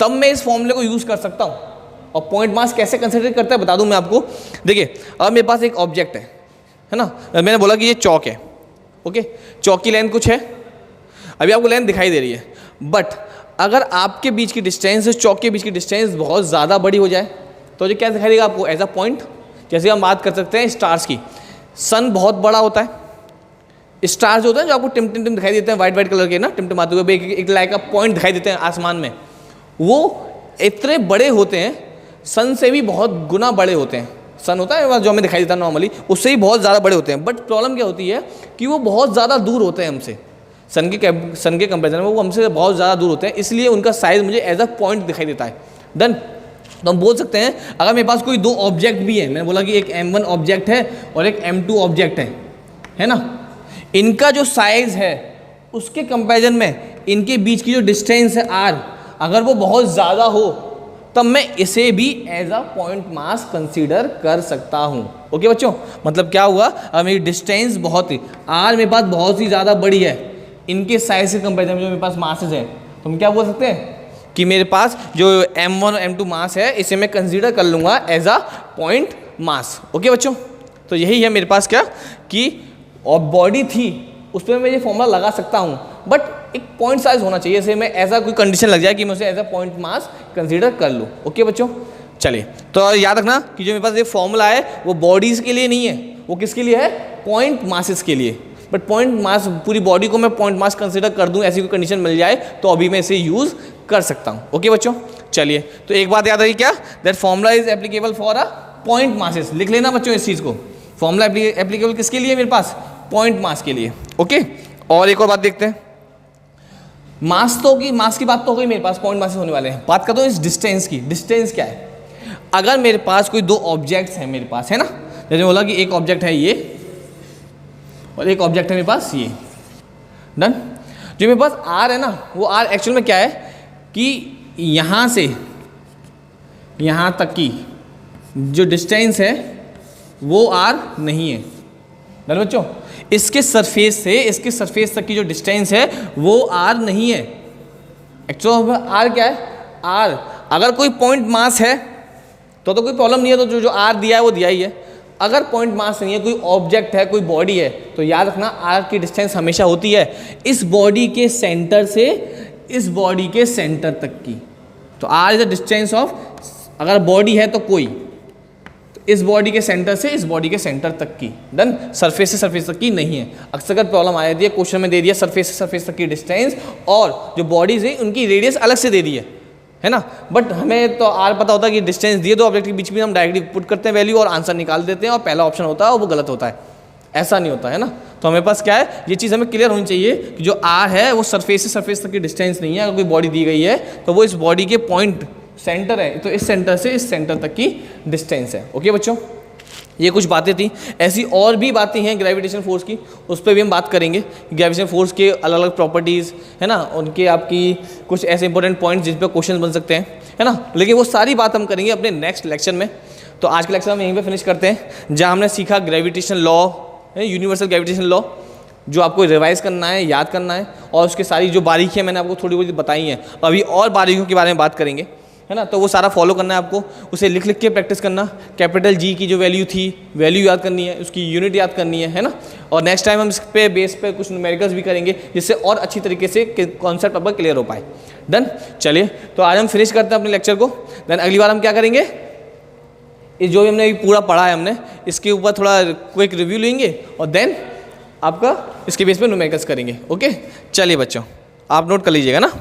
तब मैं इस फॉर्मूले को यूज़ कर सकता हूं। और पॉइंट मास कैसे कंसीडर करता है बता दूं मैं आपको। देखिए, अब मेरे पास एक ऑब्जेक्ट है ना, मैंने बोला कि ये चौक है। ओके, चौक की लेंथ कुछ है, अभी आपको लेंथ दिखाई दे रही है, बट अगर आपके बीच की डिस्टेंस, चौक के बीच की डिस्टेंस बहुत ज़्यादा बड़ी हो जाए तो ये क्या दिखाई देगा आपको, एज अ पॉइंट। जैसे हम बात कर सकते हैं स्टार्स की, सन बहुत बड़ा होता है, स्टार्स जो होते हैं जो आपको टिम टिम टिम दिखाई देते हैं, वाइट वाइट कलर के ना, टिमटिमाते हुए एक लाइक का पॉइंट दिखाई देते हैं आसमान में, वो इतने बड़े होते हैं, सन से भी बहुत गुना बड़े होते हैं। सन होता है जो हमें दिखाई देता है नॉर्मली, उससे ही बहुत ज़्यादा बड़े होते हैं। बट प्रॉब्लम क्या होती है कि वो बहुत ज़्यादा दूर होते हैं हमसे, सन के कंपेरिजन में वो हमसे बहुत ज़्यादा दूर होते हैं, इसलिए उनका साइज़ मुझे एज अ पॉइंट दिखाई देता है। डन। तो हम बोल सकते हैं अगर मेरे पास कोई 2 ऑब्जेक्ट भी है, मैंने बोला कि एक m1 ऑब्जेक्ट है और एक m2 ऑब्जेक्ट है ना, इनका जो साइज़ है उसके कंपैरिजन में इनके बीच की जो डिस्टेंस है r, अगर वो बहुत ज़्यादा हो तब मैं इसे भी as a point mass consider कर सकता हूँ। ओके बच्चों, मतलब क्या हुआ, अब मेरी डिस्टेंस बहुत ही r मेरे पास बहुत ही ज़्यादा बड़ी है, इनके साइज़ के कंपैरिजन में जो मेरे पास मासेस है, तो हम क्या बोल सकते हैं कि मेरे पास जो m1 और m2 मास है इसे मैं कंसीडर कर लूँगा as a point mass. Okay बच्चों, तो यही है मेरे पास क्या कि और बॉडी थी उस पर मैं ये फॉर्मूला लगा सकता हूँ, बट एक पॉइंट साइज होना चाहिए, इसे मैं ऐसा कोई कंडीशन लग जाए कि मैं उसे as a point mass consider कर लूँ। ओके बच्चों, चलिए तो याद रखना कि जो मेरे पास ये फॉर्मूला है वो बॉडीज़ के लिए नहीं है, वो किसके लिए है, पॉइंट मासेस के लिए। बट पॉइंट मास, पूरी बॉडी को मैं पॉइंट मास कंसीडर कर दूं, ऐसी कोई कंडीशन मिल जाए तो अभी मैं इसे यूज़ कर सकता हूं। ओके बच्चों, चलिए तो एक बात याद रही क्या, that formula is applicable for a point masses. लिख लेना बच्चों इस चीज़ को, फॉर्मूला एप्लीकेबल किसके लिए, मेरे पास पॉइंट मास के लिए। ओके, और एक और बात देखते हैं, मास तो होगी, मास की बात तो हो गई, मेरे पास पॉइंट मासेस होने वाले हैं। बात करता हूँ इस डिस्टेंस की। डिस्टेंस क्या है, अगर मेरे पास कोई 2 ऑब्जेक्ट्स हैं मेरे पास, है ना, जैसे बोला कि एक ऑब्जेक्ट है ये और एक ऑब्जेक्ट है मेरे पास ये। डन। जो मेरे पास आर है ना, वो आर एक्चुअल में क्या है कि यहाँ से यहाँ तक की जो डिस्टेंस है वो आर नहीं है। डन बच्चों, इसके सरफेस से इसके सरफेस तक की जो डिस्टेंस है वो आर नहीं है। एक्चुअल आर क्या है? आर अगर कोई पॉइंट मास है तो कोई प्रॉब्लम नहीं है, तो जो आर दिया है वो दिया ही है। अगर पॉइंट मास नहीं है, कोई ऑब्जेक्ट है, कोई बॉडी है, तो याद रखना आर की डिस्टेंस हमेशा होती है इस बॉडी के सेंटर से इस बॉडी के सेंटर तक की। तो r is the distance of, अगर बॉडी है तो कोई, तो इस बॉडी के सेंटर से इस बॉडी के सेंटर तक की। डन। सरफेस से सरफेस तक की नहीं है। अक्सर अगर प्रॉब्लम आ जाती है, क्वेश्चन में दे दिया सरफेस से सरफेस तक की डिस्टेंस और जो बॉडीज है उनकी रेडियस अलग से दे दी है ना, बट हमें तो आर पता होता है कि डिस्टेंस दिए दो ऑब्जेक्ट के बीच में, हम डायरेक्टली पुट करते हैं वैल्यू और आंसर निकाल देते हैं, और पहला ऑप्शन होता है और वो गलत होता है। ऐसा नहीं होता है ना। तो हमेरे पास क्या है, ये चीज़ हमें क्लियर होनी चाहिए कि जो आर है वो सरफेस से सरफेस तक की डिस्टेंस नहीं है। अगर कोई बॉडी दी गई है तो वो इस बॉडी के पॉइंट सेंटर है, तो इस सेंटर से इस सेंटर तक की डिस्टेंस है। ओके बच्चों, ये कुछ बातें थी। ऐसी और भी बातें हैं ग्रेविटेशन फोर्स की, उस पर भी हम बात करेंगे। ग्रेविटेशन फोर्स के अलग अलग प्रॉपर्टीज़ है ना, उनके आपकी कुछ ऐसे इंपॉर्टेंट पॉइंट्स जिन पर क्वेश्चन बन सकते हैं, है ना। लेकिन वो सारी बात हम करेंगे अपने नेक्स्ट लेक्चर में। तो आज के लेक्चर हम यहीं पे फिनिश करते हैं, जहाँ हमने सीखा gravitation law, universal gravitation law, जो आपको रिवाइज करना है, याद करना है, और उसके सारी जो बारीकियाँ मैंने आपको थोड़ी बहुत बताई हैं, अभी और बारीकियों के बारे में बात करेंगे, है ना। तो वो सारा फॉलो करना है आपको, उसे लिख लिख के प्रैक्टिस करना। कैपिटल जी की जो वैल्यू थी, वैल्यू याद करनी है, उसकी यूनिट याद करनी है ना। और नेक्स्ट टाइम हम इस पे बेस पे कुछ न्यूमेरिकल्स भी करेंगे, जिससे और अच्छी तरीके से कॉन्सेप्ट आपका क्लियर हो पाए। डन। चलिए, तो आज हम फिनिश करते हैं अपने लेक्चर को। देन अगली बार हम क्या करेंगे, ये जो भी हमने पूरा पढ़ा है हमने, इसके ऊपर थोड़ा क्विक रिव्यू लेंगे और देन आपका इसके बेस पे न्यूमेरिकल्स करेंगे। ओके, चलिए बच्चों, आप नोट कर लीजिएगा ना।